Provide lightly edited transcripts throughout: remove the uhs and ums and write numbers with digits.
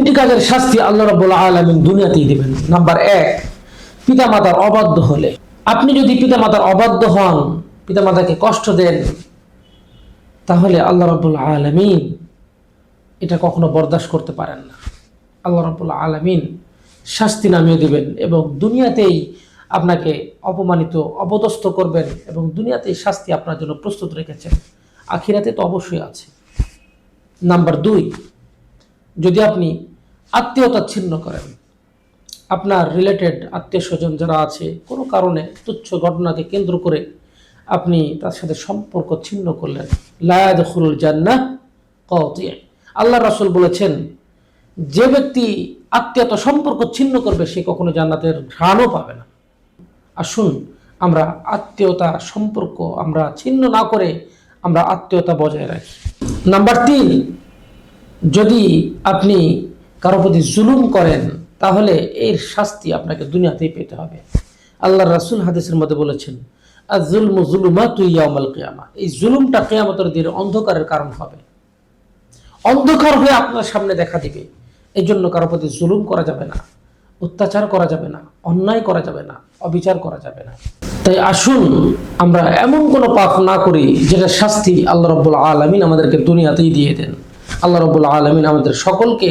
তিনটি কাজের শাস্তি আল্লাহ রাব্বুল আলামিন দুনিয়াতেই দিবেন। নাম্বার 1, পিতামাতার অবাধ্য হলে। আপনি যদি পিতামাতার অবাধ্য হন, পিতামাতাকে কষ্ট দেন, তাহলে আল্লাহ রাব্বুল আলামিন এটা কখনো বরদাস্ত করতে পারেন না। আল্লাহ রাব্বুল আলামিন শাস্তি নামিয়ে দিবেন এবং দুনিয়াতেই আপনাকে অপমানিত অপদস্থ করবেন এবং দুনিয়াতেই শাস্তি আপনার জন্য প্রস্তুত রেখেছেন, আখিরাতে তো অবশ্যই আছে। নাম্বার 2, যদি আপনি আত্মীয়তা ছিন্ন করেন, আপনার রিলেটেড আত্মীয় স্বজন যারা আছে কোনো কারণে তুচ্ছ ঘটনাকে কেন্দ্র করে আপনি তার সাথে সম্পর্ক ছিন্ন করলেন, লা ইয়াদখুলুল জান্নাহ কাতি'। আল্লাহ রাসূল বলেছেন, যে ব্যক্তি আত্মীয়তা সম্পর্ক ছিন্ন করবে সে কখনো জান্নাতের ঘ্রাণও পাবে না। আসুন আমরা আত্মীয়তা সম্পর্ক আমরা ছিন্ন না করে আমরা আত্মীয়তা বজায় রাখি। নাম্বার 3, যদি আপনি কারো প্রতি জুলুম করেন তাহলে এর শাস্তি আপনাকে দুনিয়াতেই পেতে হবে। আল্লাহর রাসূল হাদিসের মধ্যে বলেছেন, আয-যুলমু যুলুমাতু ইয়াউমাল কিয়ামা। এই জুলুমটা কিয়ামতের দিনে অন্ধকারের কারণ হবে, অন্ধকার হয়ে আপনার সামনে দেখা দিবে। এই জন্য কারো প্রতি জুলুম করা যাবে না, অত্যাচার করা যাবে না, অন্যায় করা যাবে না, অবিচার করা যাবে না। তাই আসুন আমরা এমন কোনো পাপ না করি যেটা শাস্তি আল্লাহ রাব্বুল আলামিন আমাদেরকে দুনিয়াতেই দিয়ে দেন। আল্লাহ রাব্বুল আলামিন আমাদের সকলকে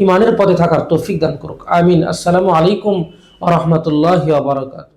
ঈমানের পথে থাকার তৌফিক দান করুক। আমিন। আসসালামু আলাইকুম ওয়া রাহমাতুল্লাহি ওয়া বারাকাতুহু।